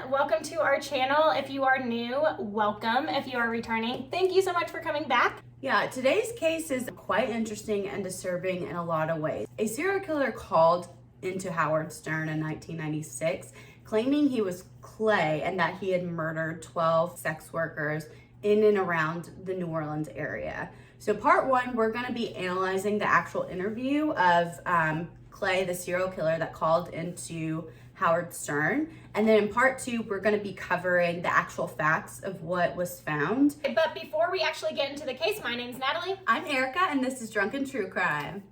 welcome to our channel. If you are new, welcome. If you are returning, thank you so much for coming back. Yeah, today's case is quite interesting and disturbing in a lot of ways. A serial killer called into Howard Stern in 1996, claiming he was Clay and that he had murdered 12 sex workers in and around the New Orleans area. So part one, we're going to be analyzing the actual interview of Clay, the serial killer that called into Howard Stern. And then in part two, we're going to be covering the actual facts of what was found. But before we actually get into the case, my name's Natalie. I'm Erica, and this is Drunken True Crime.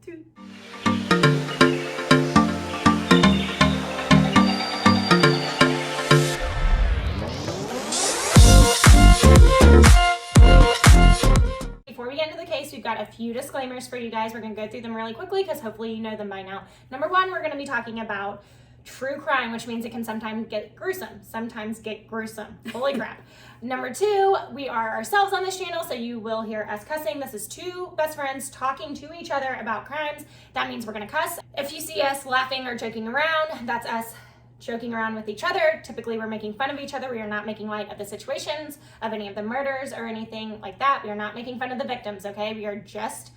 Before we get into the case, we've got a few disclaimers for you guys. We're going to go through them really quickly because hopefully you know them by now. Number one, we're going to be talking about true crime, which means it can sometimes get gruesome. Holy crap. Number two, we are ourselves on this channel, so you will hear us cussing. This is two best friends talking to each other about crimes. That means we're going to cuss. If you see us laughing or joking around, that's us joking around with each other. Typically, we're making fun of each other. We are not making light of the situations, of any of the murders or anything like that. We are not making fun of the victims, okay? We are just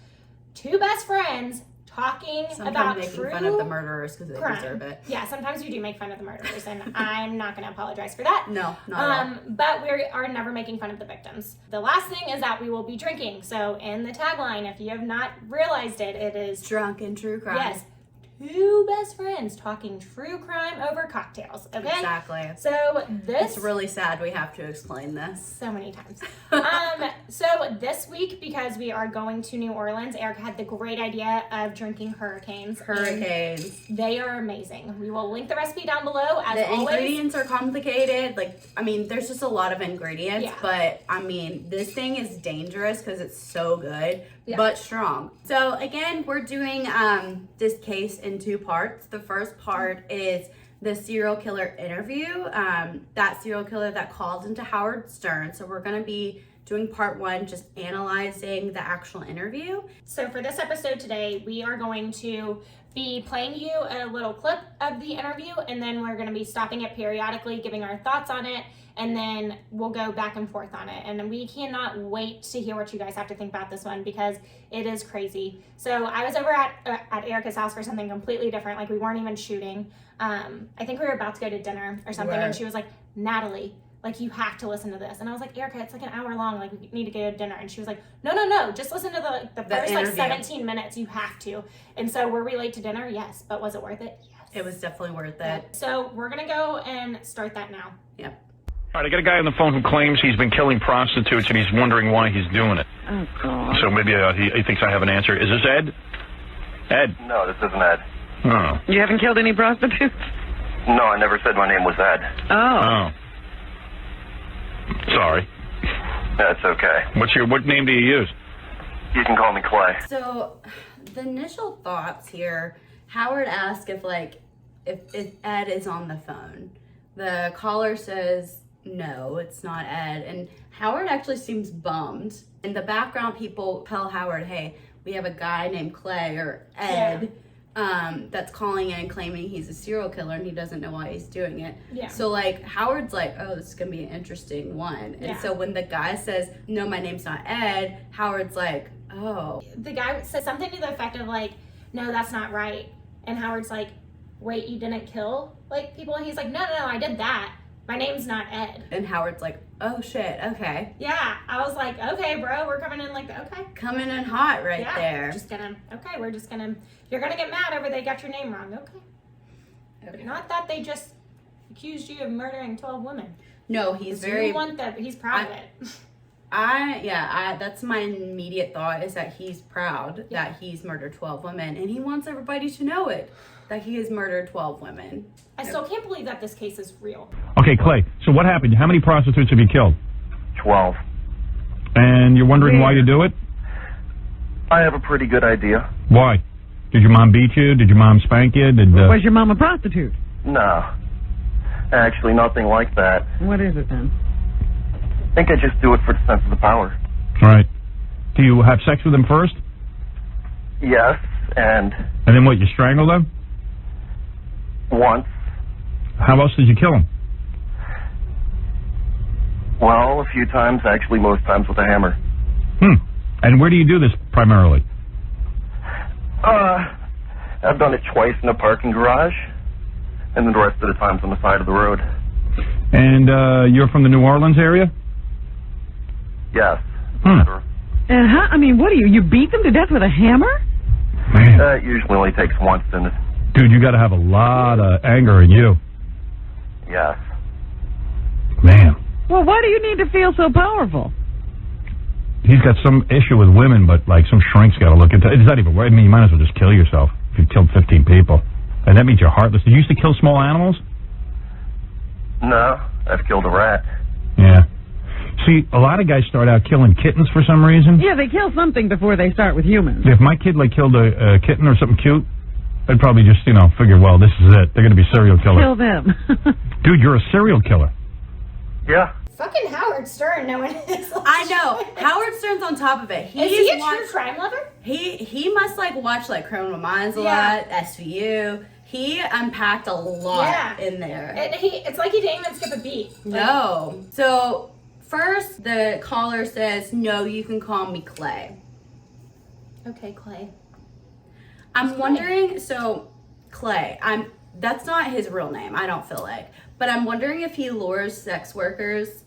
two best friends talking about making true fun of the murderers because they crime. deserve it. Yeah, sometimes we do make fun of the murderers, and I'm not going to apologize for that. No, not at all. But we are never making fun of the victims. The last thing is that we will be drinking. So in the tagline, if you have not realized it, it is Drunken True Crime. Yes. Two best friends talking true crime over cocktails, okay? Exactly. So this... It's really sad we have to explain this. So many times. So this week, because we are going to New Orleans, Erica had the great idea of drinking hurricanes. They are amazing. We will link the recipe down below, as the always. Ingredients are complicated. There's just a lot of ingredients, yeah. But, this thing is dangerous because it's so good, yeah. But strong. So, again, we're doing this case in two parts. The first part is the serial killer interview, that serial killer that called into Howard Stern. So we're going to be doing part one, just analyzing the actual interview. So for this episode today, we are going to be playing you a little clip of the interview, and then we're going to be stopping it periodically, giving our thoughts on it, and then we'll go back and forth on it. And we cannot wait to hear what you guys have to think about this one because it is crazy. So I was over at Erica's house for something completely different. Like, we weren't even shooting. I think we were about to go to dinner or something, and she was like, Natalie, like, you have to listen to this. And I was like, Erica, it's like an hour long. Like, we need to go to dinner. And she was like, no. Just listen to the first, like, 17 minutes. You have to. And so were we late to dinner? Yes. But was it worth it? Yes. It was definitely worth it. Yeah. So we're going to go and start that now. Yep. All right, I got a guy on the phone who claims he's been killing prostitutes and he's wondering why he's doing it. Oh, God. So maybe he thinks I have an answer. Is this Ed? Ed? No, this isn't Ed. Oh. You haven't killed any prostitutes? No, I never said my name was Ed. Oh. Sorry. That's okay. What name do you use? You can call me Clay. So the initial thoughts here, Howard asked if Ed is on the phone. The caller says, no, it's not Ed. And Howard actually seems bummed. In the background, people tell Howard, hey, we have a guy named Clay or Ed that's calling in claiming he's a serial killer and he doesn't know why he's doing it. Yeah. So, Howard's like, oh, this is going to be an interesting one. And so when the guy says, no, my name's not Ed, Howard's like, oh. The guy said something to the effect of, like, no, that's not right. And Howard's like, wait, you didn't kill, people? And he's like, no, I did that. My name's not Ed. And Howard's like, oh, shit, okay. Yeah, I was like, okay, bro, we're coming in okay. Coming in hot there. You're gonna get mad over they got your name wrong, okay. Not that they just accused you of murdering 12 women. No, he's he's proud of it. That's my immediate thought is that he's proud that he's murdered 12 women, and he wants everybody to know it, that he has murdered 12 women. I still can't believe that this case is real. Okay, Clay, so what happened? How many prostitutes have you killed? 12. And you're wondering why you do it? I have a pretty good idea. Why? Did your mom beat you? Did your mom spank you? Was your mom a prostitute? No. Actually, nothing like that. What is it then? I think I just do it for the sense of the power. Right. Do you have sex with them first? Yes, and then what, you strangle them? Once. How else did you kill them? Well, a few times, actually most times with a hammer. And where do you do this primarily? I've done it twice in a parking garage, and then the rest of the times on the side of the road. And you're from the New Orleans area? Yes. And how, I mean, what do you beat them to death with a hammer? Man. It usually only takes once, and Dude, you got to have a lot of anger in you. yes. Man. Well, why do you need to feel so powerful? He's got some issue with women, but like some shrink's got to look into it. It's not even worth. I mean, you might as well just kill yourself if you've killed 15 people. And that means you're heartless. Did you used to kill small animals? No, I've killed a rat. Yeah. See, a lot of guys start out killing kittens for some reason. Yeah, they kill something before they start with humans. If my kid like killed a kitten or something cute, I'd probably just, figure, well, this is it. They're going to be serial killers. Kill them. Dude, you're a serial killer. Yeah. Fucking Howard Stern, no one is. I know. Howard Stern's on top of it. Is he a true crime lover? He must watch Criminal Minds a Yeah. lot, SVU. He unpacked a lot Yeah. in there. It's like he didn't even skip a beat. No. So first the caller says, "No, you can call me Clay." Okay, Clay. I'm wondering, so Clay, that's not his real name, I don't feel like. But I'm wondering if he lures sex workers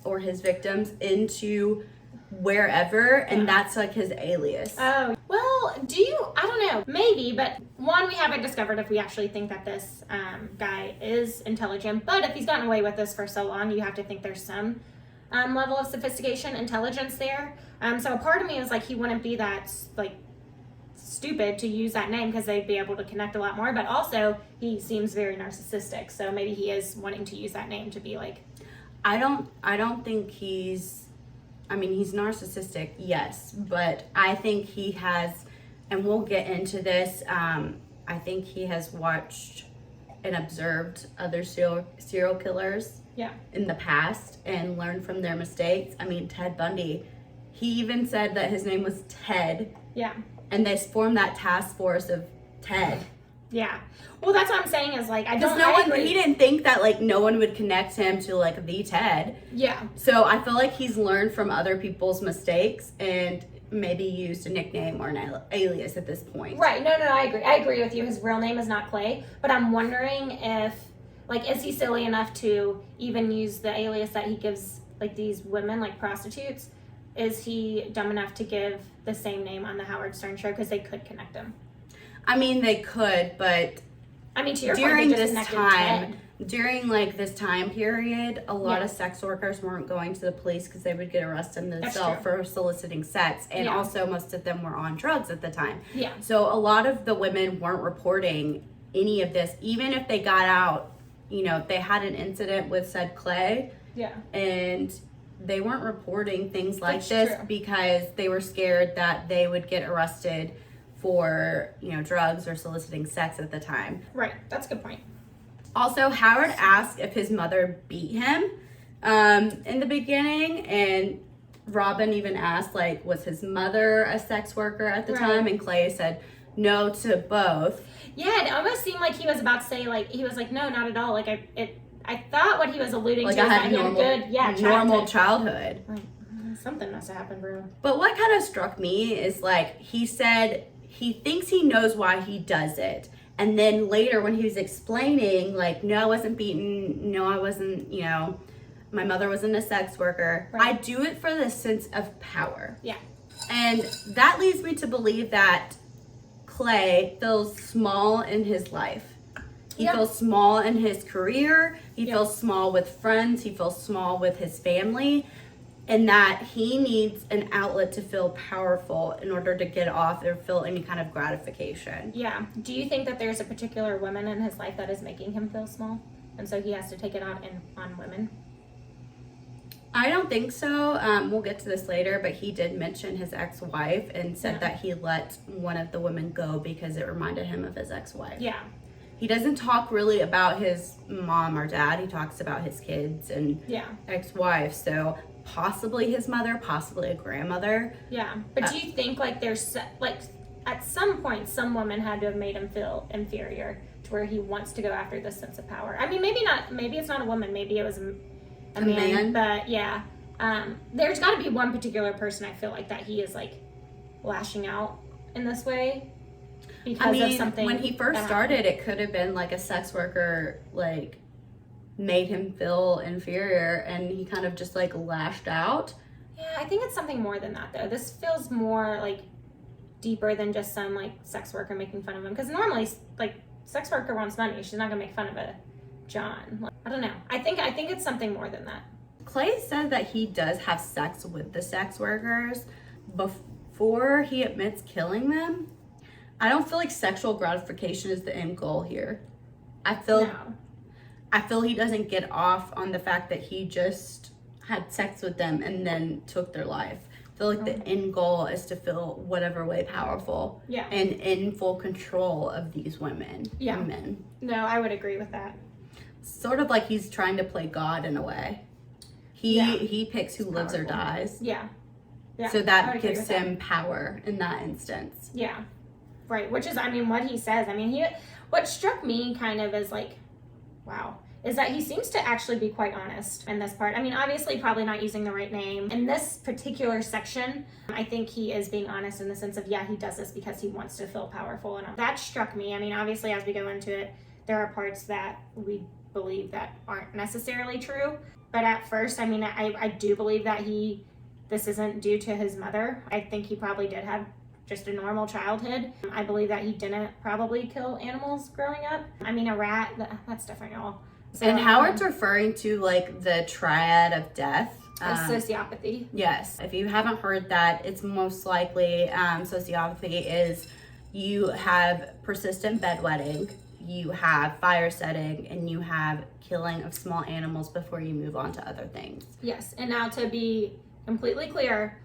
or his victims into wherever, and that's like his alias. Oh, well, I don't know, maybe, but one, we haven't discovered if we actually think that this guy is intelligent, but if he's gotten away with this for so long, you have to think there's some level of sophistication, intelligence there. So a part of me is like, he wouldn't be that, stupid to use that name because they'd be able to connect a lot more, but also he seems very narcissistic, so maybe he is wanting to use that name to be like... I don't think he's narcissistic, yes, but I think he has, and we'll get into this, I think he has watched and observed other serial killers in the past and learned from their mistakes. I mean, Ted Bundy, he even said that his name was Ted. Yeah. And they formed that task force of Ted. Yeah. Well, that's what I'm saying is like, He didn't think that no one would connect him to the Ted. Yeah. So I feel like he's learned from other people's mistakes and maybe used a nickname or an alias at this point. Right. No, I agree. I agree with you. His real name is not Clay, but I'm wondering if, is he silly enough to even use the alias that he gives, these women, prostitutes? Is he dumb enough to give the same name on the Howard Stern show? Because they could connect him. I mean, they could, but to your during point, they just this connected time, Ted. during this time period, a lot of sex workers weren't going to the police because they would get arrested themselves for soliciting sex, and also most of them were on drugs at the time. Yeah. So a lot of the women weren't reporting any of this, even if they got out. They had an incident with said Clay. Yeah. And they weren't reporting things like That's this true. because they were scared that they would get arrested for, drugs or soliciting sex at the time. Right. That's a good point. Also, Howard asked if his mother beat him in the beginning, and Robin even asked, was his mother a sex worker at the time? And Clay said no to both. Yeah, it almost seemed like he was about to say, he was like, no, not at all. I thought what he was alluding to is that he had a good, normal childhood. Something must have happened, bro. But what kind of struck me is he said he thinks he knows why he does it. And then later when he was explaining, no, I wasn't beaten. No, I wasn't, my mother wasn't a sex worker. Right. I do it for the sense of power. Yeah. And that leads me to believe that Clay feels small in his life. He feels small in his career. He feels small with friends. He feels small with his family. And that he needs an outlet to feel powerful in order to get off or feel any kind of gratification. Yeah. Do you think that there's a particular woman in his life that is making him feel small? And so he has to take it out on women? I don't think so. We'll get to this later, but he did mention his ex-wife and said that he let one of the women go because it reminded him of his ex-wife. Yeah. He doesn't talk really about his mom or dad. He talks about his kids and ex-wife. So possibly his mother, possibly a grandmother. Yeah. But do you think there's at some point some woman had to have made him feel inferior to where he wants to go after this sense of power? I mean, maybe not. Maybe it's not a woman. Maybe it was A man? But yeah, there's got to be one particular person I feel like that he is like lashing out in this way because of something. When he first started, it could have been like a sex worker like made him feel inferior, and he kind of just like lashed out. Yeah, I think it's something more than that though. This feels more like deeper than just some like sex worker making fun of him, because normally like sex worker wants money, she's not gonna make fun of a John. Like, I don't know, I think it's something more than that. Clay said that he does have sex with the sex workers before he admits killing them. I don't feel like sexual gratification is the end goal here. I feel he doesn't get off on the fact that he just had sex with them and then took their life. I feel like the end goal is to feel whatever way powerful and in full control of these women and men. No, I would agree with that. Sort of like he's trying to play God in a way. He picks who lives or dies. Yeah. So that gives him power in that instance. Yeah. Right. Which is, I mean, what he says. I mean, what struck me kind of is like, wow, is that he seems to actually be quite honest in this part. I mean, obviously probably not using the right name. In this particular section, I think he is being honest in the sense of, he does this because he wants to feel powerful. And that struck me. I mean, obviously as we go into it, there are parts that we believe that aren't necessarily true. But at first, I mean, I do believe that this isn't due to his mother. I think he probably did have just a normal childhood. I believe that he didn't probably kill animals growing up. I mean, a rat, that's different, y'all. So, and Howard's referring to like the triad of death. Sociopathy. Yes. If you haven't heard that, it's most likely sociopathy is you have persistent bedwetting, you have fire setting, and you have killing of small animals before you move on to other things. Yes. And now to be completely clear,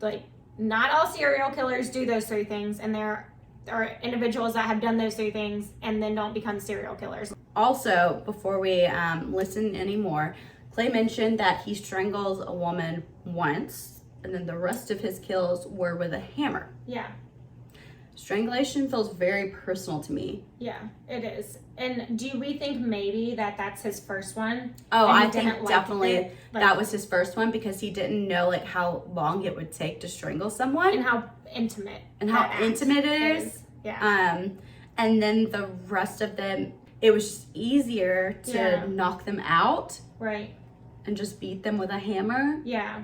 like not all serial killers do those three things, and there are individuals that have done those three things and then don't become serial killers. Also, before we listen anymore, Clay mentioned that he strangles a woman once, and then the rest of his kills were with a hammer. Yeah. Strangulation feels very personal to me. Yeah, it is. And do we think maybe that's his first one? Oh, I think definitely that was his first one, because he didn't know like how long it would take to strangle someone. And how intimate. It is. Yeah. And then the rest of them, it was just easier to knock them out. Right. And just beat them with a hammer. Yeah.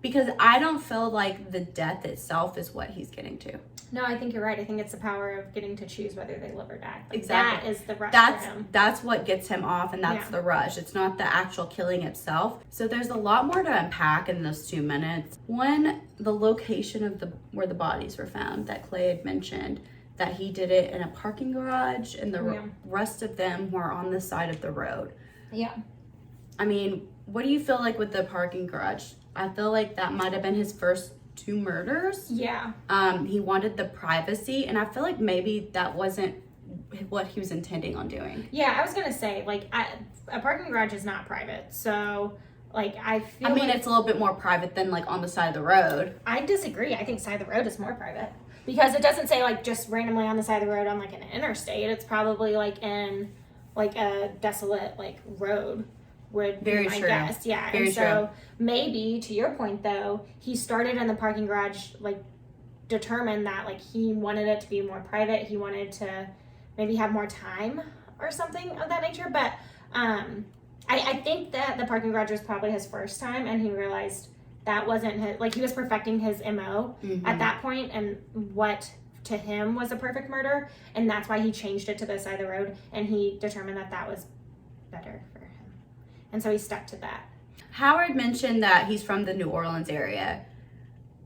Because I don't feel like the death itself is what he's getting to. No, I think you're right. I think it's the power of getting to choose whether they live or die. Like, exactly. That is the rush for him. That's what gets him off, and that's the rush. It's not the actual killing itself. So there's a lot more to unpack in those 2 minutes. One, the location of where the bodies were found that Clay had mentioned, that he did it in a parking garage, and the rest of them were on the side of the road. Yeah. I mean, what do you feel like with the parking garage? I feel like that might have been his first 2 murders. Yeah. He wanted the privacy, and I feel like maybe that wasn't what he was intending on doing. Yeah, I was gonna say, like, a parking garage is not private, so like I mean, it's a little bit more private than like on the side of the road. I disagree. I think side of the road is more private, because it doesn't say like just randomly on the side of the road on like an interstate. It's probably like in like a desolate like road. Would be my guess. Yeah. Very and so maybe to your point though, he started in the parking garage, like determined that like he wanted it to be more private. He wanted to maybe have more time or something of that nature. But I think that the parking garage was probably his first time, and he realized that wasn't his, like he was perfecting his MO at that point, and what to him was a perfect murder, and that's why he changed it to the side of the road, and he determined that was better for him. And so he stuck to that. Howard mentioned that he's from the New Orleans area.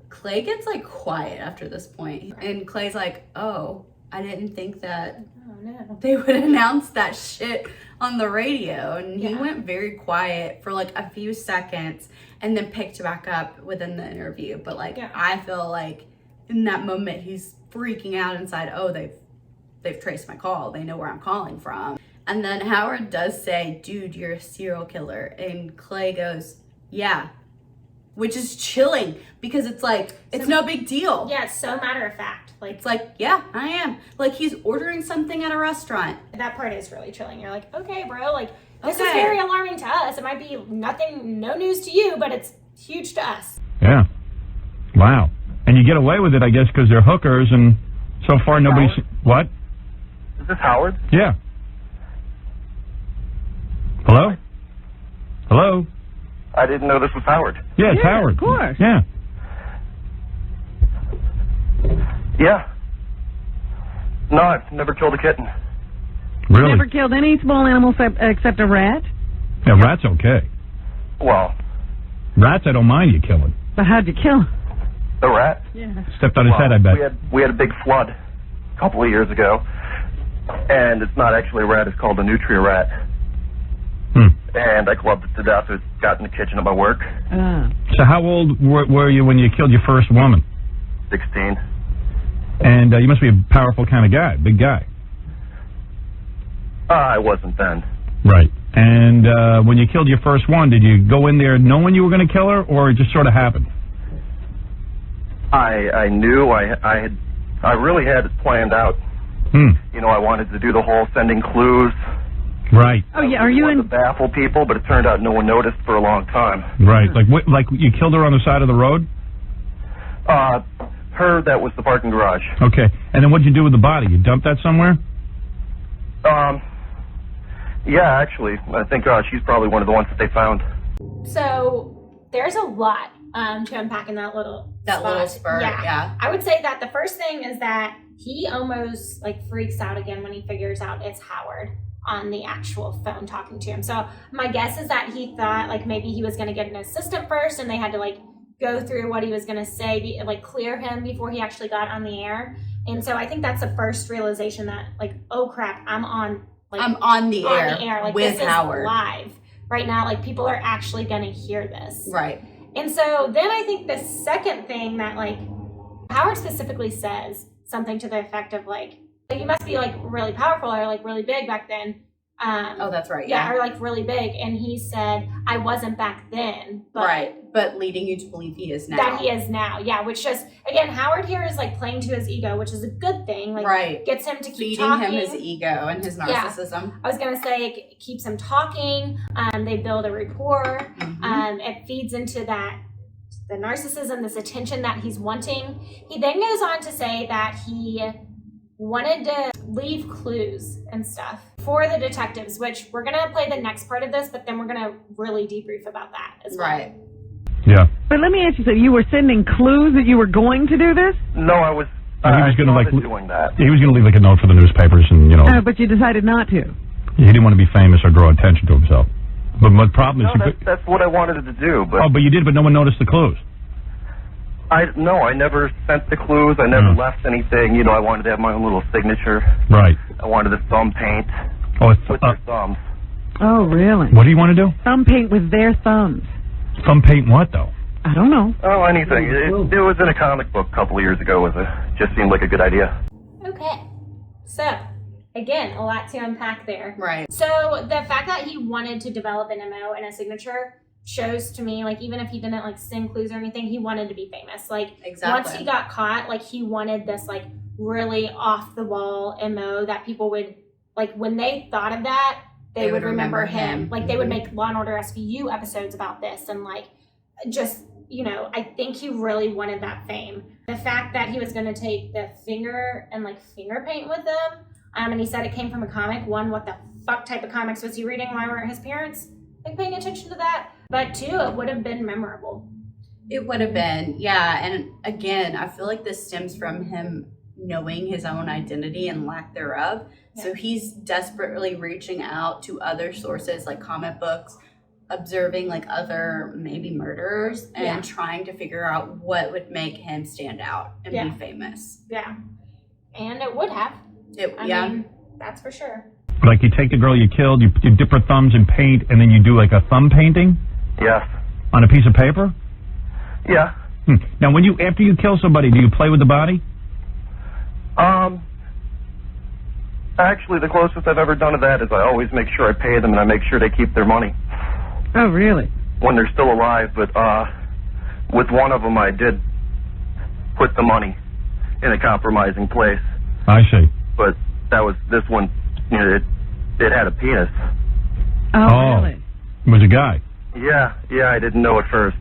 Clay gets like quiet after this point. And Clay's like, oh, I didn't think that they would announce that shit on the radio. And he went very quiet for like a few seconds and then picked back up within the interview. But like, I feel like in that moment, he's freaking out inside. Oh, they've traced my call. They know where I'm calling from. And then Howard does say, dude, you're a serial killer. And Clay goes, yeah. Which is chilling, because it's like, it's no big deal. Yeah, it's so matter of fact. Like, it's like, yeah, I am. Like, he's ordering something at a restaurant. That part is really chilling. You're like, okay, bro, like, This is very alarming to us. It might be no news to you, but it's huge to us. Yeah. Wow. And you get away with it, I guess, because they're hookers, and so far nobody's... What? Is this Howard? Yeah. Hello? Hello? I didn't know this was Howard. Yeah, it's Howard. Of course. Yeah. Yeah. No, I've never killed a kitten. Really? Never killed any small animal except a rat? Yeah, rat's okay. Well, Rats, I don't mind you killing. But how'd you kill him? the rat. Yeah. Stepped on his head, I bet. We had a big flood a couple of years ago, and it's not actually a rat, it's called a nutria rat. And I clubbed it to death. It got in the kitchen at my work. So how old were you when you killed your first woman? 16. And you must be a powerful kind of guy, big guy. I wasn't then. Right. And when you killed your first one, did you go in there knowing you were going to kill her, or it just sort of happened? I knew I really had it planned out. You know, I wanted to do the whole sending clues. Right. Oh yeah, are you in? To baffle people, but it turned out no one noticed for a long time. Right. Like you killed her on the side of the road? Her, that was the parking garage. Okay. And then what'd you do with the body? You dumped that somewhere? Yeah, actually, I think she's probably one of the ones that they found. So there's a lot to unpack in that little spurt. Yeah. I would say that the first thing is that he almost like freaks out again when he figures out it's Howard on the actual phone talking to him. So my guess is that he thought like maybe he was going to get an assistant first, and they had to like go through what he was going to say, like clear him before he actually got on the air. And so I think that's the first realization that like, oh crap, I'm on the air. Like, with this Howard is live right now. Like, people are actually going to hear this. Right. And so then I think the second thing that like Howard specifically says something to the effect of like you must be like really powerful or like really big back then. Oh, that's right. Yeah, or like really big. And he said, I wasn't back then. But right. But leading you to believe he is now. That he is now. Yeah, which just, again, Howard here is like playing to his ego, which is a good thing. Like, right. Gets him to keep feeding talking. him his ego and his narcissism. Yeah. I was going to say it keeps him talking. They build a rapport. It feeds into the narcissism, this attention that he's wanting. He then goes on to say that he wanted to leave clues and stuff for the detectives, which we're going to play the next part of this, but then we're going to really debrief about that as well. Right. Yeah. But let me ask you something. You were sending clues that you were going to do this? No, I was going to like doing that. He was going to leave like a note for the newspapers, and you know. But you decided not to. He didn't want to be famous or draw attention to himself. But my problem is, that's what I wanted to do. But but you did, but no one noticed the clues. I never sent the clues. I never left anything. You know, I wanted to have my own little signature. Right. I wanted to thumb paint with their thumbs. Oh, really? What do you want to do? Thumb paint with their thumbs. Thumb paint what, though? I don't know. Oh, anything. It was in a comic book a couple of years ago. Just seemed like a good idea. Okay. So, again, a lot to unpack there. Right. So, the fact that he wanted to develop an MO and a signature shows to me, like, even if he didn't, like, send clues or anything, he wanted to be famous. Like, exactly. Once he got caught, like, he wanted this, like, really off-the-wall MO that people would, like, when they thought of that, they would remember him. Like, they would make Law & Order SVU episodes about this, and, like, just, you know, I think he really wanted that fame. The fact that he was going to take the finger and, like, finger paint with them, and he said it came from a comic. One, what the fuck type of comics was he reading? Why weren't his parents, like, paying attention to that? But two, it would have been memorable. It would have been, yeah. And again, I feel like this stems from him knowing his own identity and lack thereof. Yeah. So he's desperately reaching out to other sources like comic books, observing like other maybe murderers, and trying to figure out what would make him stand out and be famous. Yeah. And it would have. I mean, that's for sure. Like you take the girl you killed, you dip her thumbs in paint, and then you do like a thumb painting? Yes. On a piece of paper? Yeah. Now, after you kill somebody, do you play with the body? Actually, the closest I've ever done to that is I always make sure I pay them and I make sure they keep their money. Oh, really? When they're still alive, but with one of them I did put the money in a compromising place. I see. But this one, you know, it had a penis. Oh, really? It was a guy. Yeah, I didn't know at first.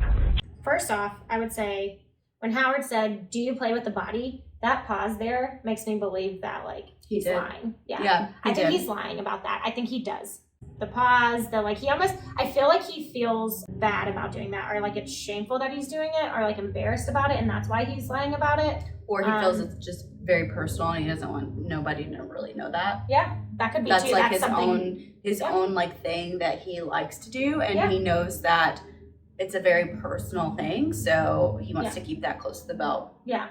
First off, I would say when Howard said, "Do you play with the body?" That pause there makes me believe that he's lying. Yeah, I think he's lying about that. I think he does. The pause, I feel like he feels bad about doing that, or it's shameful that he's doing it, or embarrassed about it, and that's why he's lying about it. Or he feels it's just very personal and he doesn't want nobody to really know that. Yeah, that could be that's too. That's his own thing that he likes to do, and he knows that it's a very personal thing, so he wants to keep that close to the belt. Yeah.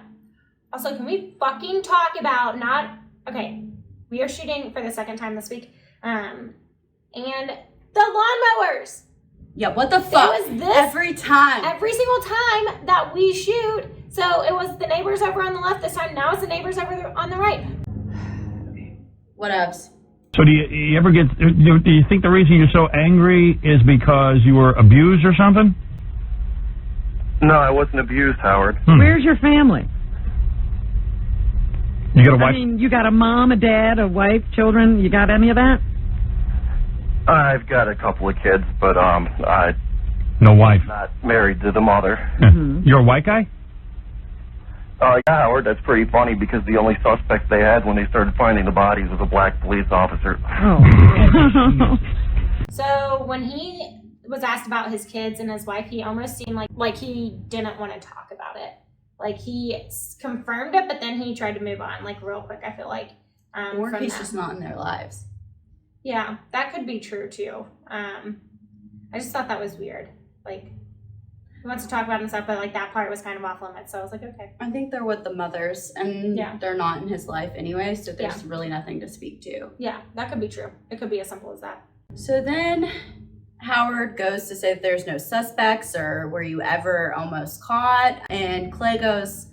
Also, can we fucking talk about we are shooting for the second time this week, and the lawnmowers. Yeah, what the fuck? It was this every time. Every single time that we shoot. So it was the neighbors over on the left this time. Now it's the neighbors over on the right. Whatevs. So do you ever get, do you think the reason you're so angry is because you were abused or something? No, I wasn't abused, Howard. Where's your family? You got a wife? I mean, you got a mom, a dad, a wife, children. You got any of that? I've got a couple of kids, but no wife. Not married to the mother. Mm-hmm. You're a white guy? Yeah, Howard, that's pretty funny because the only suspect they had when they started finding the bodies was a black police officer. Oh. So when he was asked about his kids and his wife, he almost seemed like he didn't want to talk about it. He confirmed it, but then he tried to move on, real quick, I feel like. Or he's just not in their lives. Yeah, that could be true, too. I just thought that was weird. He wants to talk about himself, but, that part was kind of off limits, so I was like, okay. I think they're with the mothers, and they're not in his life anyway, so there's really nothing to speak to. Yeah, that could be true. It could be as simple as that. So then Howard goes to say that there's no suspects or were you ever almost caught? And Clay goes,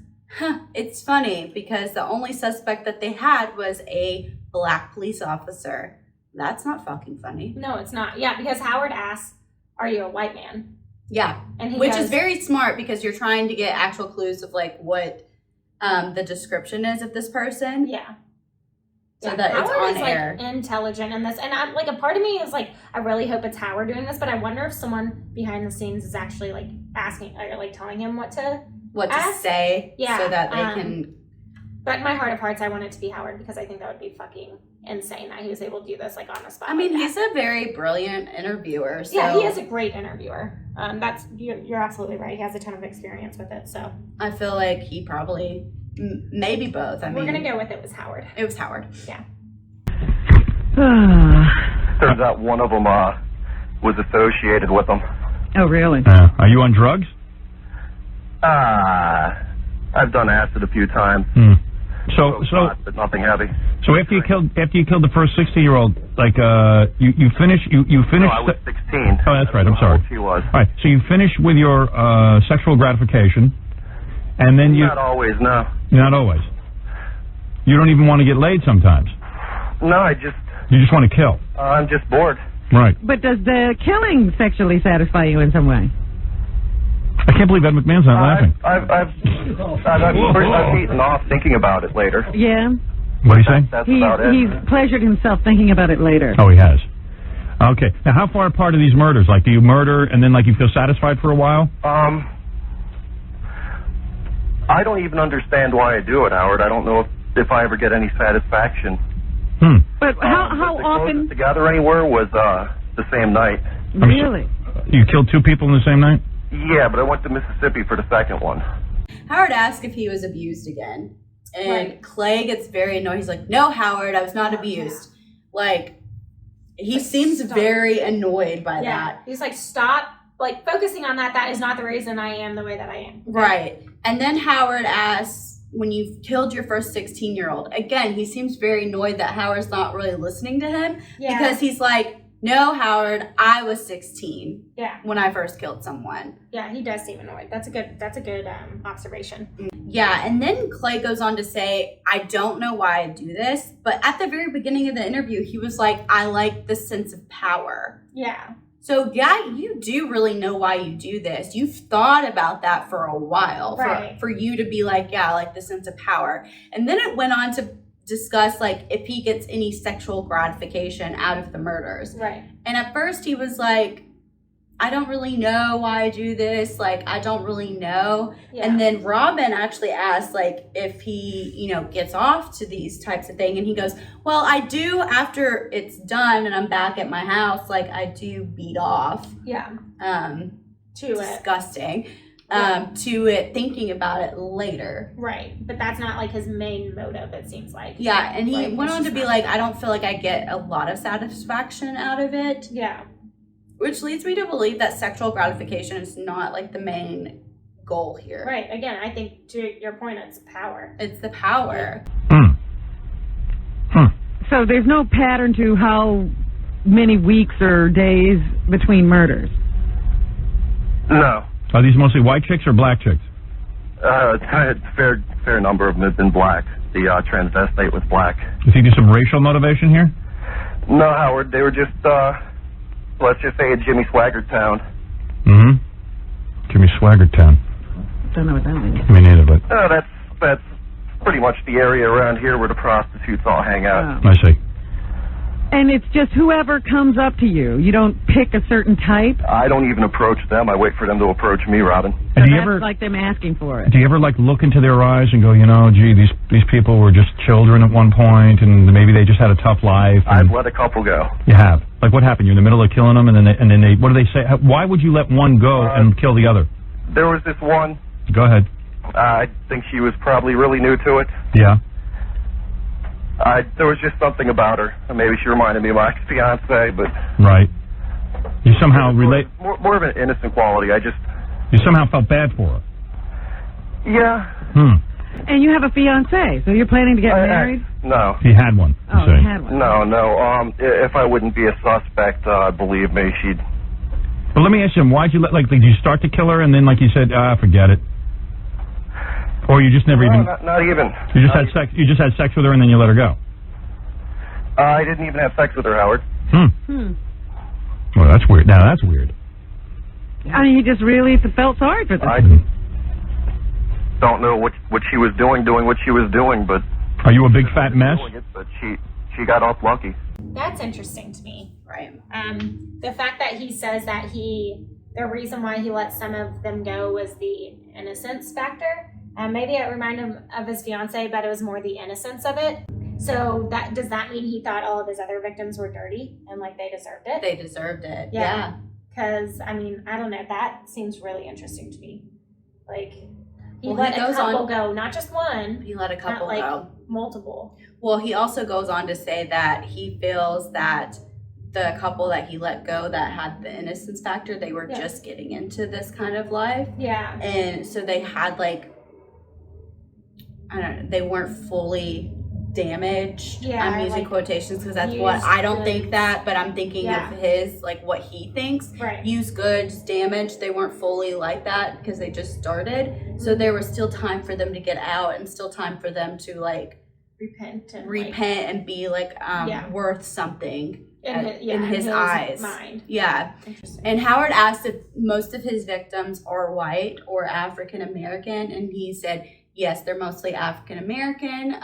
it's funny because the only suspect that they had was a black police officer. That's not fucking funny. No, it's not. Yeah, because Howard asks, are you a white man? Yeah, and which is very smart because you're trying to get actual clues of what the description is of this person. Yeah. So that Howard it's on air. Intelligent in this, and a part of me is I really hope it's Howard doing this, but I wonder if someone behind the scenes is actually asking or telling him what to say, yeah, so that they can. But in my heart of hearts, I want it to be Howard because I think that would be fucking insane that he was able to do this on the spot. I mean, he's a very brilliant interviewer. So. Yeah, he is a great interviewer. You're absolutely right. He has a ton of experience with it. So I feel like he probably maybe both. We're gonna go with it was Howard. It was Howard. Yeah. Turns out one of them was associated with them. Oh, really? Are you on drugs? I've done acid a few times. So, but nothing heavy. So after you killed the first 16-year-old, you finished. No, I was 16. Oh, that's right. I'm sorry. She was. All right. So you finished with your sexual gratification, and then you. Not always, no. Not always. You don't even want to get laid sometimes. No, You just want to kill. I'm just bored. Right. But does the killing sexually satisfy you in some way? I can't believe Ed McMahon's not laughing. I've eaten off thinking about it later. Yeah. What do you say? That's about it. He's pleasured himself thinking about it later. Oh, he has. Okay. Now, how far apart are these murders? Do you murder and then you feel satisfied for a while? I don't even understand why I do it, Howard. I don't know if I ever get any satisfaction. But how often? The together anywhere was the same night. Really? You killed two people in the same night? Yeah, but I went to Mississippi for the second one. Howard asked if he was abused again. And Clay gets very annoyed. He's like, no, Howard, I was not abused. He seems very annoyed by that. He's like, stop, focusing on that. That is not the reason I am the way that I am. Right. And then Howard asks, when you've killed your first 16-year-old, again, he seems very annoyed that Howard's not really listening to him. Yeah. Because he's like, no, Howard, I was 16 when I first killed someone. Yeah, he does seem annoyed. That's a good observation. Yeah, and then Clay goes on to say, I don't know why I do this, but at the very beginning of the interview, he was like, I like the sense of power. Yeah. So, you do really know why you do this. You've thought about that for a while, for you to be like, I like the sense of power. And then it went on to discuss like if he gets any sexual gratification out of the murders. Right. And at first he was like, I don't really know why I do this. Like, I don't really know. Yeah. And then Robin actually asked, like, if he, you know, gets off to these types of things. And he goes, well, I do after it's done and I'm back at my house. Like, I do beat off. Yeah. To disgusting. Yeah. To it, thinking about it later. Right. But that's not like his main motive, it seems like. Yeah. And he like, went on to be like, I don't feel like I get a lot of satisfaction out of it. Yeah. Which leads me to believe that sexual gratification is not like the main goal here. Right. Again, I think to your point, it's power. It's the power. So there's no pattern to how many weeks or days between murders? No. Are these mostly white chicks or black chicks? A fair number of them have been black. The transvestite was black. You think there's some racial motivation here? No, Howard. They were just, let's just say a Jimmy Swaggart town. Jimmy Swaggart town. Don't know what that means. Me neither, but That's pretty much the area around here where the prostitutes all hang out. I see. And it's just whoever comes up to you. You don't pick a certain type. I don't even approach them. I wait for them to approach me, Robin. So do you that's ever like them asking for it. do you ever like look into their eyes and go, you know, gee, these people were just children at one point, and maybe they just had a tough life? I've let a couple go. You have. Like what happened? You're in the middle of killing them, and then they what do they say? Why would you let one go and kill the other? There was this one. Go ahead. I think she was probably really new to it. Yeah. There was just something about her. Maybe she reminded me of my fiance, but Right. You somehow relate. more of an innocent quality. You somehow felt bad for her. Yeah. And you have a fiance, so you're planning to get married? No. He had one. Oh, you you say. had one. No. If I wouldn't be a suspect, believe me, she'd. But let me ask you, why'd you did you start to kill her and then like you said, forget it? Or you just never No, even. not even. You just had sex. You just had sex with her and then you let her go. I didn't even have sex with her, Howard. Well, that's weird. Now that's weird. I mean, he just really felt sorry for this. I don't know what she was doing what she was doing, but. Are you a big fat mess? But she got off lucky. That's interesting to me. Right. The fact that he says that the reason why he let some of them go was the innocence factor. Maybe it reminded him of his fiance, but it was more the innocence of it. So does that mean he thought all of his other victims were dirty and like they deserved it? They deserved it. Yeah. Because, I mean, I don't know. That seems really interesting to me. Like, he let a couple go, not just one. He let a couple not, go. Multiple. Well, he also goes on to say that he feels that the couple that he let go that had the innocence factor, they were just getting into this kind of life. Yeah. And so they had like, I don't know, they weren't fully damaged. I'm using quotations because that's what I don't think that, but I'm thinking of his, like what he thinks. Right. Used goods, damaged. They weren't fully like that because they just started. So there was still time for them to get out and still time for them to like repent and be like worth something in his eyes. Mind. Yeah. And Howard asked if most of his victims are white or African American, and he said yes, they're mostly African American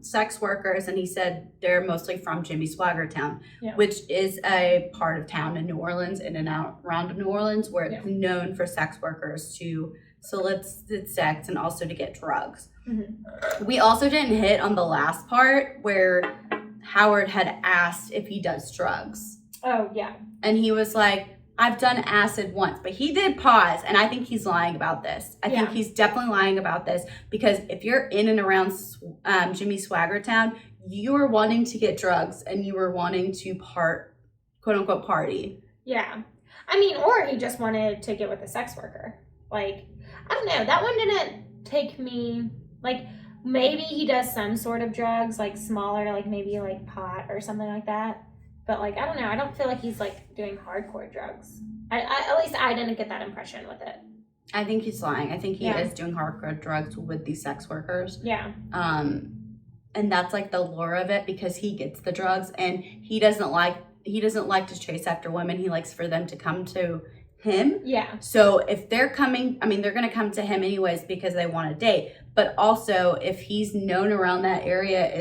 sex workers, and he said they're mostly from Jimmy Swaggart town, which is a part of town in New Orleans, in and out around New Orleans, where it's known for sex workers to solicit sex and also to get drugs. Mm-hmm. We also didn't hit on the last part where Howard had asked if he does drugs. Oh, yeah. And he was like, I've done acid once, but he did pause, and I think he's lying about this. I think he's definitely lying about this, because if you're in and around Jimmy Swaggart town, you were wanting to get drugs and you were wanting to quote unquote party. Yeah. I mean, or he just wanted to get with a sex worker. Like, I don't know. That one didn't take me, like, maybe he does some sort of drugs, like smaller, like maybe like pot or something like that. But like, I don't know. I don't feel like he's like doing hardcore drugs. At least I didn't get that impression with it. I think he's lying. I think he is doing hardcore drugs with these sex workers. Yeah. And that's like the lure of it, because he gets the drugs and he doesn't like to chase after women. He likes for them to come to him. Yeah. So if they're coming, I mean, they're going to come to him anyways because they want a date. But also, if he's known around that area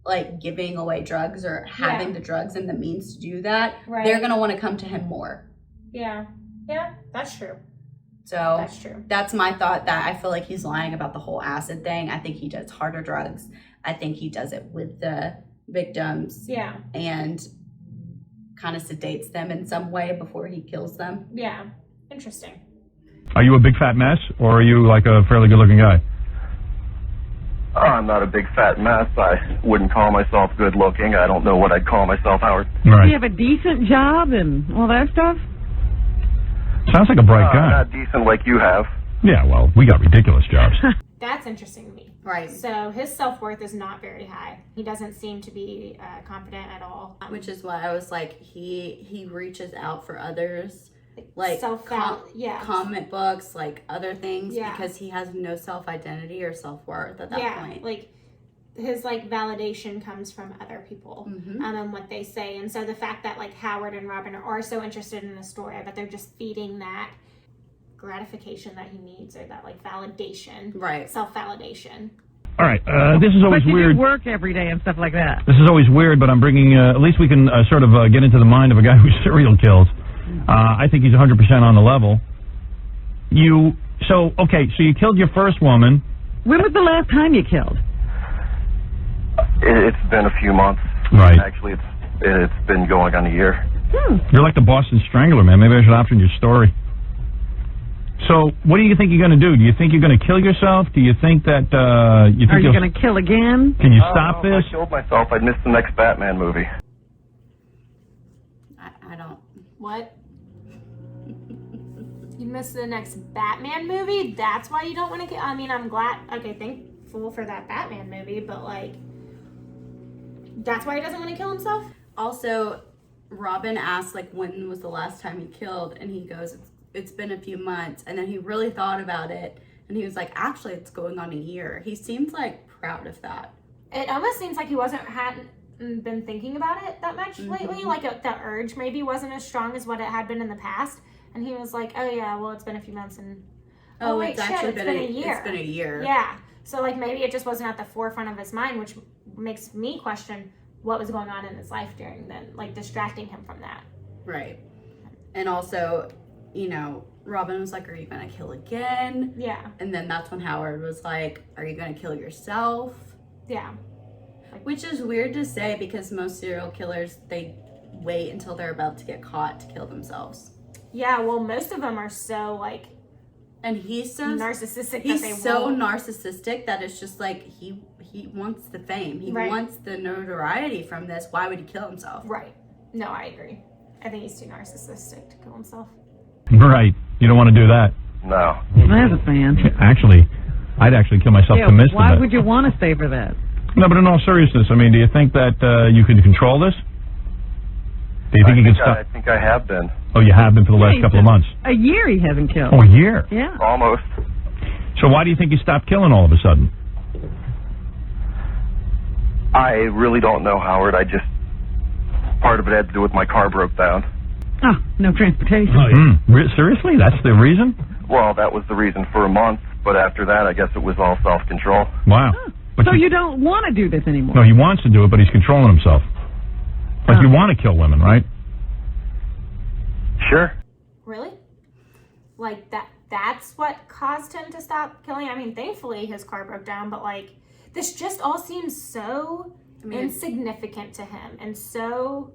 like giving away drugs or having the drugs and the means to do that, Right. they're going to want to come to him more. Yeah. Yeah, that's true. So That's true. that's my thought, that I feel like he's lying about the whole acid thing. I think he does harder drugs. I think he does it with the victims. Yeah. And kind of sedates them in some way before he kills them. Yeah. Interesting. Are you a big fat mess, or are you like a fairly good-looking guy? I'm not a big fat mess. I wouldn't call myself good looking. I don't know what I'd call myself, Howard. Right. Do you have a decent job and all that stuff? Sounds like a bright guy. Not decent like you have. Yeah, well, we got ridiculous jobs. That's interesting to me. Right. So his self-worth is not very high. He doesn't seem to be confident at all. Which is why I was like, he reaches out for others, like comic books, like other things, because he has no self-identity or self-worth at that point. Like his like validation comes from other people and what they say. And so the fact that like Howard and Robin are so interested in the story, but they're just feeding that gratification that he needs, or that like validation, right? Self-validation. All right, this is always but you weird. do work every day and stuff like that. This is always weird, but I'm bringing, at least we can sort of get into the mind of a guy who serial kills. I think he's 100% on the level. So you killed your first woman. When was the last time you killed? It's been a few months. Right. Actually, it's been going on a year. You're like the Boston Strangler, man. Maybe I should option your story. So, what do you think you're going to do? Do you think you're going to kill yourself? Do you think that Are you going to kill again? Can you stop this? If I killed myself, I'd miss the next Batman movie. I don't. What? You missed the next Batman movie? That's why you don't want to kill? I mean, I'm glad. Okay, thankful for that Batman movie, but like, that's why he doesn't want to kill himself? Also, Robin asked like, when was the last time he killed, and he goes, it's been a few months. And then he really thought about it, and he was like, actually, it's going on a year. He seemed like proud of that. It almost seems like he hadn't been thinking about it that much lately. Like the urge maybe wasn't as strong as what it had been in the past. And he was like, oh yeah, well, it's been a few months, and wait, it's actually been a year. It's been a year. Yeah. So like maybe it just wasn't at the forefront of his mind, which makes me question what was going on in his life during then, like distracting him from that. Right. And also, Robin was like, are you going to kill again? Yeah. And then that's when Howard was like, are you going to kill yourself? Yeah. Which is weird to say, because most serial killers, they wait until they're about to get caught to kill themselves. Yeah, well, most of them are so like, and he's so narcissistic. He's so narcissistic that it's just like he wants the fame. He wants the notoriety from this. Why would he kill himself? Right. No, I agree. I think he's too narcissistic to kill himself. Right. You don't want to do that. No. As a fan. Actually, I'd actually kill myself to miss why that. would you want to stay for that? No, but in all seriousness, I mean, do you think that you could control this? Do you think you can stop? I think I have been. Oh, you have been for the last couple of months. A year he hasn't killed. Oh, a year? Yeah. Almost. So why do you think you stopped killing all of a sudden? I really don't know, Howard. Part of it had to do with my car broke down. Oh, no transportation. Oh, yeah. Seriously? That's the reason? Well, that was the reason for a month, but after that, I guess it was all self-control. Wow. Oh. So you don't want to do this anymore? No, he wants to do it, but he's controlling himself. Like, you want to kill women, right? Sure. Really? Like that's what caused him to stop killing? I mean, thankfully his car broke down, but like this just all seems so insignificant to him, and so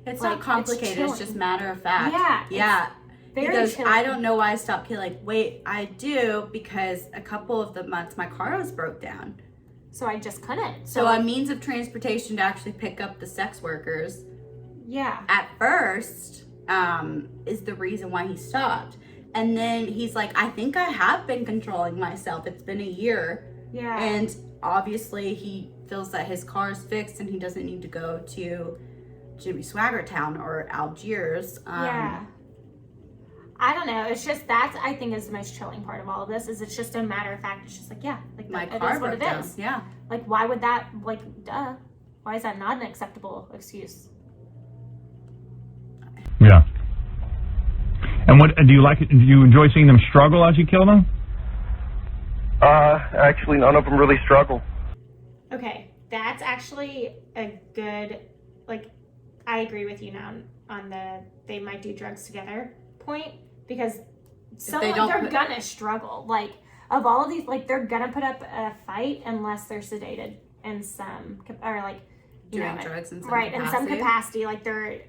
it's not complicated, it's just matter of fact. Yeah. Because I don't know why I stopped killing. Like, wait, I do, because a couple of the months my car was broke down. So I just couldn't. So a means of transportation to actually pick up the sex workers. Yeah. At first, is the reason why he stopped. And then he's like, I think I have been controlling myself. It's been a year. Yeah. And obviously he feels that his car is fixed and he doesn't need to go to Jimmy Swagger Town or Algiers. Yeah. I don't know. It's just I think is the most chilling part of all of this. Is it's just a matter of fact. It's just like, yeah, like my it car is what broke it down. is. Yeah. Like, why would that? Like, duh. Why is that not an acceptable excuse? Yeah. And what do you like? Do you enjoy seeing them struggle as you kill them? Actually, none of them really struggle. Okay. that's actually a good, like, I agree with you now on the they might do drugs together point, because they're gonna struggle. Like, of all of these, like, they're gonna put up a fight unless they're sedated in some, or like, doing drugs in some right, capacity. in some capacity, like they're,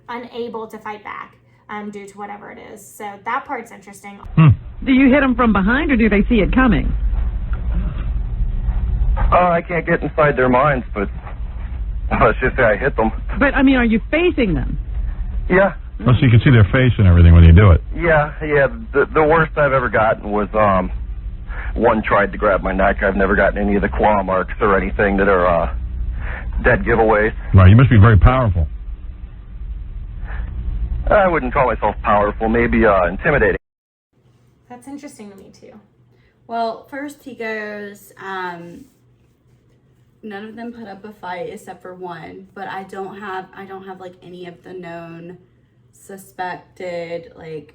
unable to fight back due to whatever it is. So that part's interesting. Do you hit them from behind, or do they see it coming? I can't get inside their minds, but let's just say I hit them. But, I mean, are you facing them? Yeah. Oh, so you can see their face and everything when you do it. Yeah. The worst I've ever gotten was one tried to grab my neck. I've never gotten any of the claw marks or anything that are dead giveaways. Right, you must be very powerful. I wouldn't call myself powerful, maybe intimidating. That's interesting to me too. Well, first he goes, none of them put up a fight except for one, but I don't have like any of the known suspected like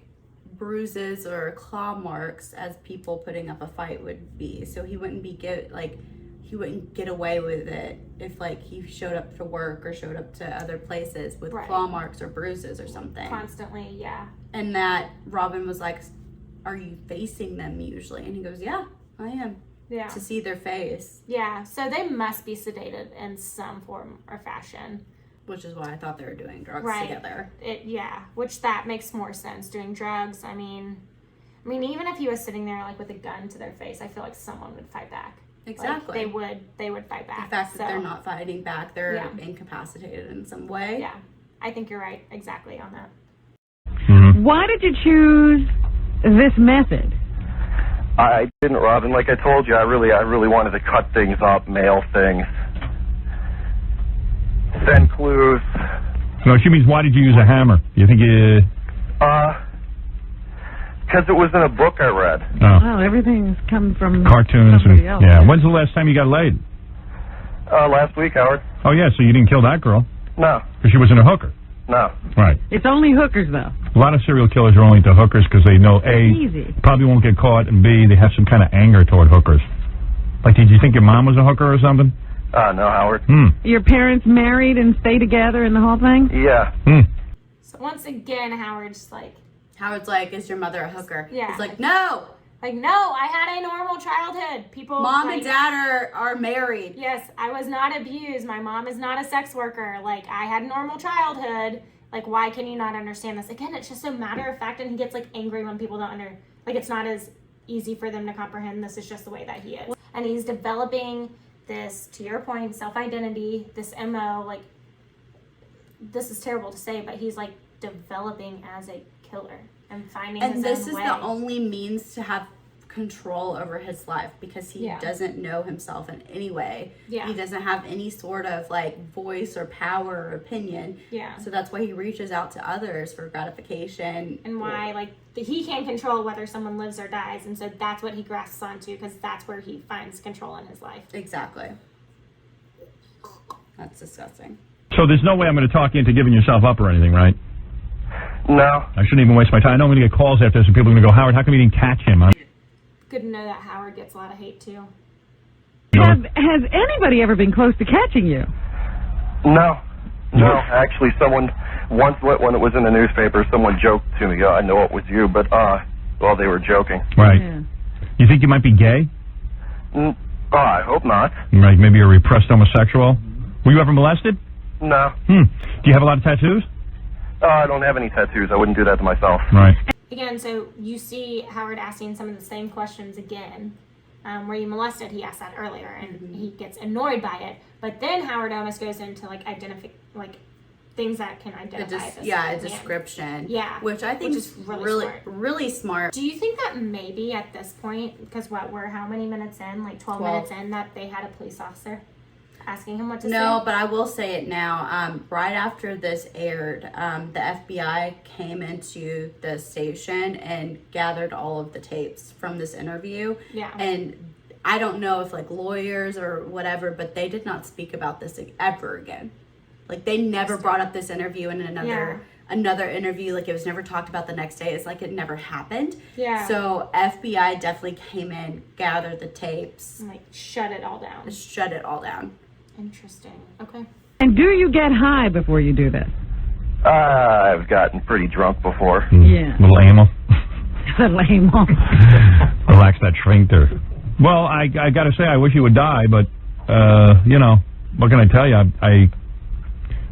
bruises or claw marks as people putting up a fight would be. So he wouldn't get away with it if like he showed up to work or showed up to other places with claw marks or bruises or something. Constantly, yeah. And that Robin was like, "Are you facing them usually?" And he goes, "Yeah, I am." Yeah. To see their face. Yeah, so they must be sedated in some form or fashion. Which is why I thought they were doing drugs together. Which that makes more sense, doing drugs. I mean, even if he was sitting there like with a gun to their face, I feel like someone would fight back. Exactly. Like, they would fight back. The fact that they're not fighting back, they're incapacitated in some way. Yeah, I think you're right exactly on that. Mm-hmm. Why did you choose this method? I didn't, Robin. Like I told you, I really wanted to cut things up, mail things, send clues. No, she means why did you use a hammer? Do you think you... Because it was in a book I read. Oh, everything's come from cartoons and else. yeah. When's the last time you got laid? Last week, Howard. Oh yeah, so you didn't kill that girl? No. Because she wasn't a hooker. No. Right. It's only hookers though. A lot of serial killers are only into hookers because they know A, probably won't get caught, and B, they have some kind of anger toward hookers. Like, did you think your mom was a hooker or something? No, Howard. Your parents married and stay together and the whole thing? Yeah. So once again, Howard's like, "Is your mother a hooker?" Yeah. He's like, "No. Like, no, I had a normal childhood. People, Mom and Dad are married." Yes, I was not abused. My mom is not a sex worker. Like, I had a normal childhood. Like, why can you not understand this? Again, it's just so matter of fact, and he gets like angry when people don't like, it's not as easy for them to comprehend. This is just the way that he is. And he's developing this, to your point, self-identity, this MO, like, this is terrible to say, but he's like developing as a killer and finding his own way. And this is the only means to have control over his life, because he doesn't know himself in any way. He doesn't have any sort of like voice or power or opinion. So that's why he reaches out to others for gratification. And why like he can't control whether someone lives or dies, and so that's what he grasps onto, because that's where he finds control in his life. Exactly. That's disgusting. So there's no way I'm going to talk you into giving yourself up or anything, right? No. I shouldn't even waste my time. I know I'm going to get calls after this, and people are going to go, "Howard, how come you didn't catch him?" Good to know that Howard gets a lot of hate too. Has anybody ever been close to catching you? No. Actually, someone once, when it was in the newspaper, someone joked to me, "I know it was you," but they were joking. Right. Yeah. You think you might be gay? I hope not. Right. Maybe a repressed homosexual. Were you ever molested? No. Do you have a lot of tattoos? I don't have any tattoos. I wouldn't do that to myself. Right. Again, so you see Howard asking some of the same questions again. Were you molested? He asked that earlier, and he gets annoyed by it. But then Howard almost goes into like things that can identify this. A description. Yeah. Which I think is really smart. Do you think that maybe at this point, because we're how many minutes in? Like 12 minutes in, that they had a police officer asking him what to say? No, but I will say it now. Right after this aired, the FBI came into the station and gathered all of the tapes from this interview. Yeah. And I don't know if like lawyers or whatever, but they did not speak about this ever again. Like they never brought up this interview in another interview. Like it was never talked about the next day. It's like it never happened. Yeah. So FBI definitely came in, gathered the tapes. And like shut it all down. Shut it all down. Interesting. Okay. And do you get high before you do this? I've gotten pretty drunk before. Yeah. Little amyl. Lame. Relax that sphincter. Well, I got to say, I wish you would die, but, you know, what can I tell you? I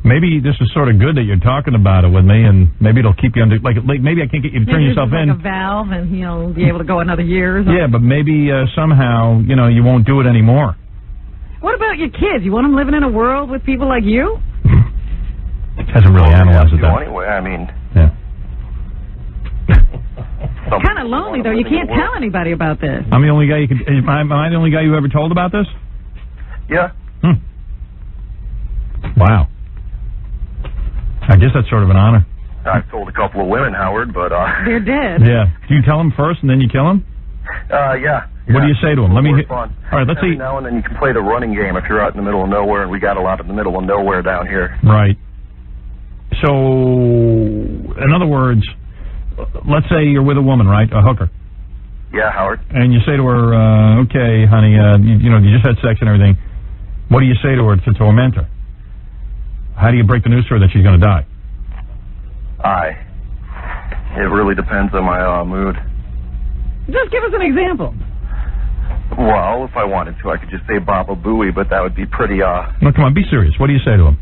maybe this is sort of good that you're talking about it with me, and maybe it'll keep you under, like maybe I can't get you to turn Maybe yourself this is in. like a valve, and you'll be able to go another year or something. Yeah, but maybe somehow, you know, you won't do it anymore. What about your kids? You want them living in a world with people like you? Hasn't really analyzed it that. Anyway, I mean... Yeah. Kind of lonely, though. You can't tell anybody about this. I'm the only guy you could... Am I the only guy you ever told about this? Yeah. Wow. I guess that's sort of an honor. I've told a couple of women, Howard, but... They're dead. Yeah. Do you tell them first and then you kill them? Yeah. What do you say to them? Let me hear... Fun. All right, let's see. Every now and then you can play the running game if you're out in the middle of nowhere, and we got a lot in the middle of nowhere down here. Right. So, in other words, let's say you're with a woman, right? A hooker. Yeah, Howard. And you say to her, okay, honey, you know, you just had sex and everything. What do you say to her to torment her? How do you break the news to her that she's going to die? It really depends on my mood. Just give us an example. Well, if I wanted to, I could just say Baba Booey, but that would be pretty, No, come on, be serious. What do you say to him?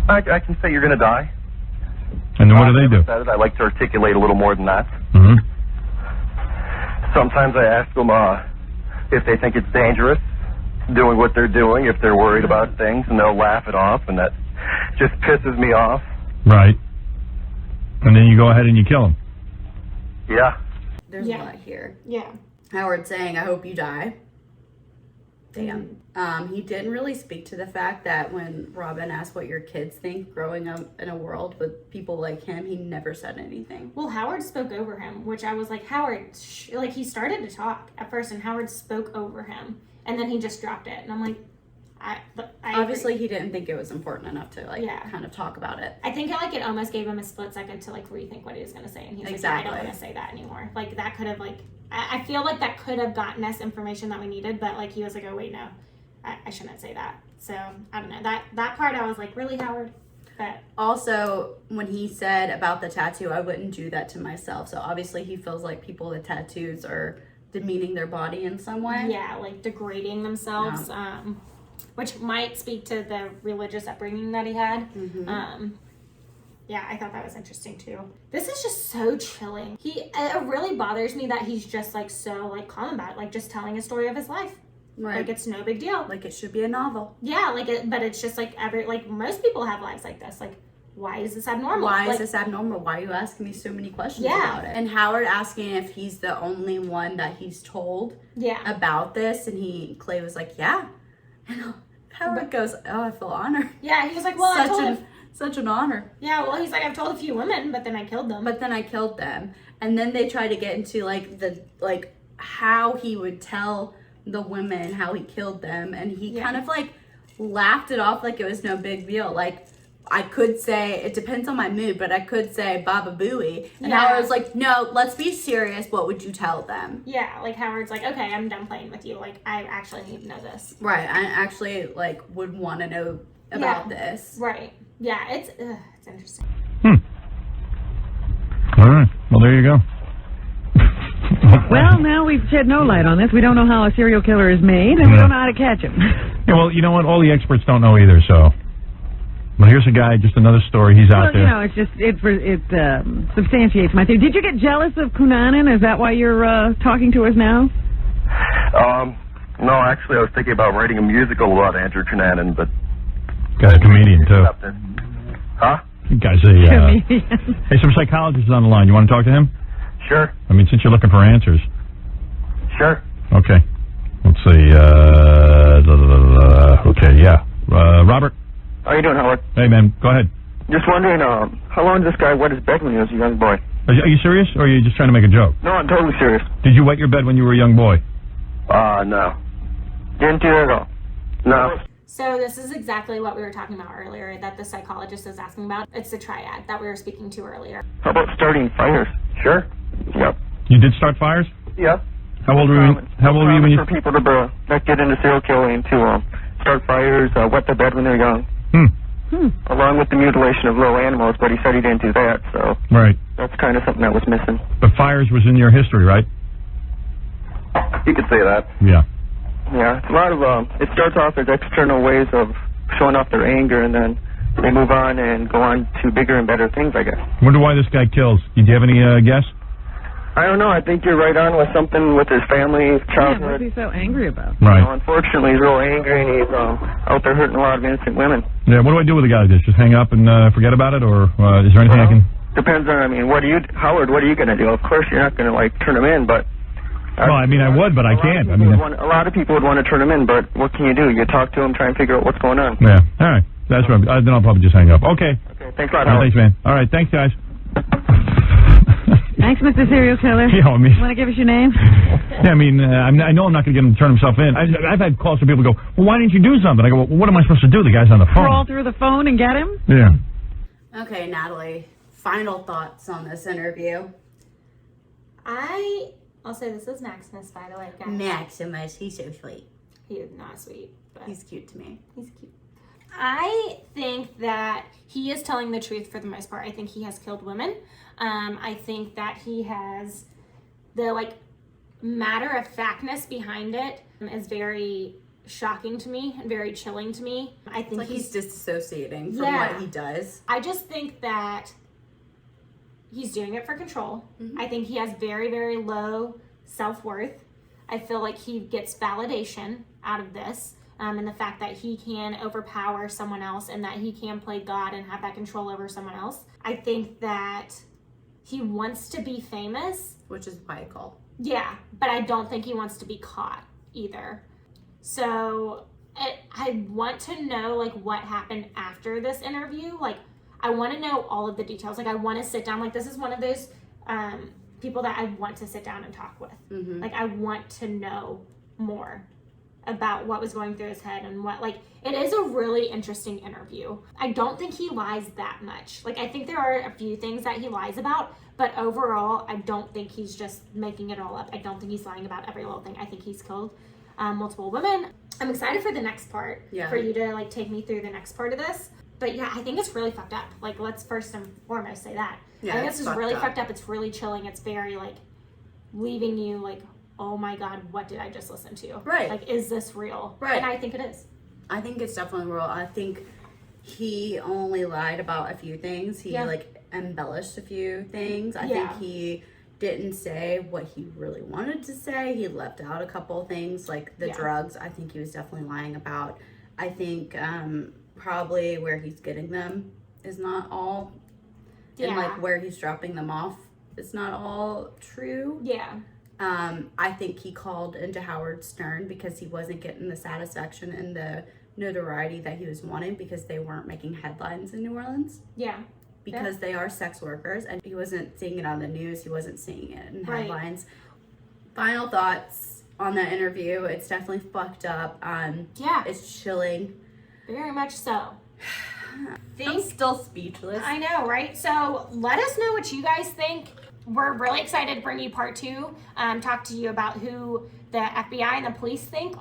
I can say you're going to die. And then what do they do? I like to articulate a little more than that. Mm-hmm. Sometimes I ask them if they think it's dangerous doing what they're doing, if they're worried about things, and they'll laugh it off, and that just pisses me off. Right. And then you go ahead and you kill him. Yeah. There's a lot here. Yeah. Howard saying, I hope you die. Damn. He didn't really speak to the fact that when Robin asked what your kids think growing up in a world with people like him, he never said anything. Well, Howard spoke over him, which I was like, Howard, like he started to talk at first, and Howard spoke over him, and then he just dropped it, and I'm like, I Obviously, agree. he didn't think it was important enough to kind of talk about it. I think it almost gave him a split second to like rethink what he was gonna say, and he's Exactly. like, I don't want to say that anymore. Like that could have I feel like that could have gotten us information that we needed, but like he was like, oh wait, no, I shouldn't say that. So I don't know, that part I was like, really, Howard? But also, when he said about the tattoo, I wouldn't do that to myself. So obviously, he feels like people with tattoos are demeaning their body in some way. yeah, like degrading themselves. Yeah. Which might speak to the religious upbringing that he had. Mm-hmm. Yeah, I thought that was interesting too. This is just so chilling. It really bothers me that he's just like so like calm about it, like just telling a story of his life. Right. Like it's no big deal. Like it should be a novel. Yeah, but it's just like most people have lives like this. Like, why is this abnormal? Why is this abnormal? Why are you asking me so many questions about it? And Howard asking if he's the only one that he's told about this, and Clay was like, yeah. And Howard goes, oh, I feel honored. Yeah, he was like, well, such an honor. Yeah, well, he's like, I've told a few women, but then I killed them. And then they try to get into like how he would tell the women how he killed them, and he kind of like laughed it off like it was no big deal. Like, I could say, it depends on my mood, but I could say Baba Booey. And Howard was like, no, let's be serious. What would you tell them? Yeah, like Howard's like, okay, I'm done playing with you. Like, I actually need to know this. Right. I actually like would want to know about this. Right. Yeah, it's interesting. All right. Well, there you go. Well, now we've shed no light on this. We don't know how a serial killer is made, and we don't know how to catch him. Yeah, well, you know what? All the experts don't know either, so... Well, here's a guy, just another story. He's out there. You know, it substantiates my theory. Did you get jealous of Cunanan? Is that why you're talking to us now? No, actually, I was thinking about writing a musical about Andrew Cunanan, but... Guy's a comedian, too. Huh? Guy's a... comedian. Hey, some psychologist is on the line. You want to talk to him? Sure. I mean, since you're looking for answers. Sure. Okay. Let's see. Okay, yeah. Robert? How you doing, Howard? Hey, man. Go ahead. Just wondering, how long did this guy wet his bed when he was a young boy? Are you serious, or are you just trying to make a joke? No, I'm totally serious. Did you wet your bed when you were a young boy? No. Didn't do it at all. No. So this is exactly what we were talking about earlier, that the psychologist is asking about. It's the triad that we were speaking to earlier. How about starting fires? Sure. Yep. You did start fires? Yep. How old were you? How old were you when you? For people that get into serial killing to start fires, wet the bed when they're young, along with the mutilation of little animals. But he said he didn't do that, so Right. that's kind of something that was missing. But fires was in your history, right? You could say that. Yeah. Yeah, it's a lot of. It starts off as external ways of showing off their anger, and then they move on and go on to bigger and better things, I guess. Wonder why this guy kills. Did you have any guess? I don't know. I think you're right on with something with his family, Yeah, childhood. what's he so angry about? Right. Unfortunately, he's real angry, and he's out there hurting a lot of innocent women. Yeah. What do I do with a guy like this? Just hang up and forget about it, or is there anything I can? Depends on. I mean, Howard? What are you going to do? Of course, you're not going to turn him in, but. Well, I mean, I would, but I can't. I mean, a lot of people would want to turn him in, but what can you do? You talk to him, try and figure out what's going on. yeah. All right. That's right. Then I'll probably just hang up. Okay. Okay. Thanks a lot, All right, Howard. thanks, man. All right. Thanks, guys. Thanks, Mr. Serial Killer. Yeah, I mean. Want to give us your name? Yeah, I mean, I know I'm not going to get him to turn himself in. I've had calls from people who go, well, why didn't you do something? I go, well, what am I supposed to do? The guy's on the phone. Crawl through the phone and get him? Yeah. Okay, Natalie, final thoughts on this interview. I'll say this is Maximus, by the way, guys. Maximus, he's so sweet. He is not sweet, but He's cute to me. he's cute. I think that he is telling the truth for the most part. I think he has killed women. I think that he has the matter of factness behind it is very shocking to me and very chilling to me. I think He's disassociating from Yeah. what he does. I just think that he's doing it for control. I think he has very, very low self-worth. I feel like he gets validation out of this, and the fact that he can overpower someone else and that he can play God and have that control over someone else. I think that he wants to be famous. Which is why I called. Yeah, but I don't think he wants to be caught either. So I want to know what happened after this interview. I want to know all of the details. I want to sit down. This is one of those people that I want to sit down and talk with. I want to know more about what was going through his head and what, it is a really interesting interview. I don't think he lies that much. I think there are a few things that he lies about, but overall, I don't think he's just making it all up. I don't think he's lying about every little thing. I think he's killed multiple women. I'm excited for the next part, for you to take me through the next part of this. But yeah, I think it's really fucked up. Let's first and foremost say that. Yeah, I think it's this is really fucked up. fucked up. It's really chilling. It's very leaving you oh my God, what did I just listen to? Right. Is this real? Right. And I think it is. I think it's definitely real. I think he only lied about a few things. He embellished a few things. I think he didn't say what he really wanted to say. He left out a couple things the drugs. I think he was definitely lying about. I think probably where he's getting them is not all, and where he's dropping them off is not all true. Yeah. I think he called into Howard Stern because he wasn't getting the satisfaction and the notoriety that he was wanting because they weren't making headlines in New Orleans. Yeah. Because they are sex workers, and he wasn't seeing it on the news. He wasn't seeing it in headlines. Final thoughts on that interview. It's definitely fucked up. Yeah. It's chilling. Very much so. I'm still speechless. I know, right? So let us know what you guys think. We're really excited to bring you part 2. Talk to you about who the FBI and the police think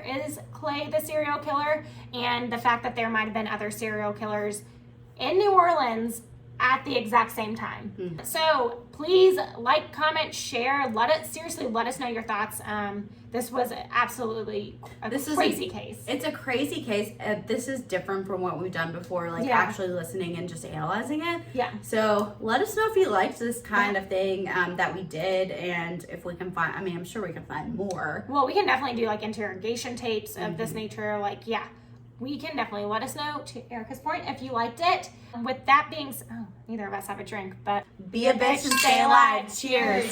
is Clay the serial killer, and the fact that there might have been other serial killers in New Orleans at the exact same time. So please comment, share. Let us know your thoughts. This was absolutely a crazy case. It's a crazy case. This is different from what we've done before, actually listening and just analyzing it. Yeah. So let us know if you liked this kind of thing that we did, and if we can find, I'm sure we can find more. Well, we can definitely do interrogation tapes of this nature. We can definitely let us know, to Erica's point, if you liked it. With that being said, neither of us have a drink, but Be a bitch and stay alive. Cheers.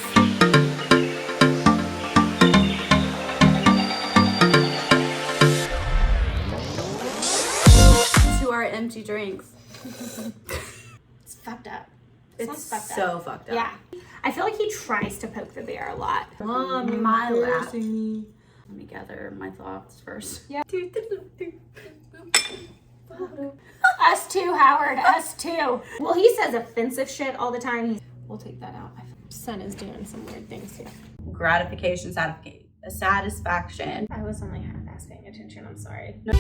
To our empty drinks. it's fucked up. It's fucked so fucked up. Yeah. I feel like he tries to poke the bear a lot. My lap. Let me gather my thoughts first. Yeah. Us too, Howard. Us too. Well, he says offensive shit all the time. We'll take that out. My son is doing some weird things here. Gratification, satisfaction. I was only half-ass paying attention. I'm sorry. No.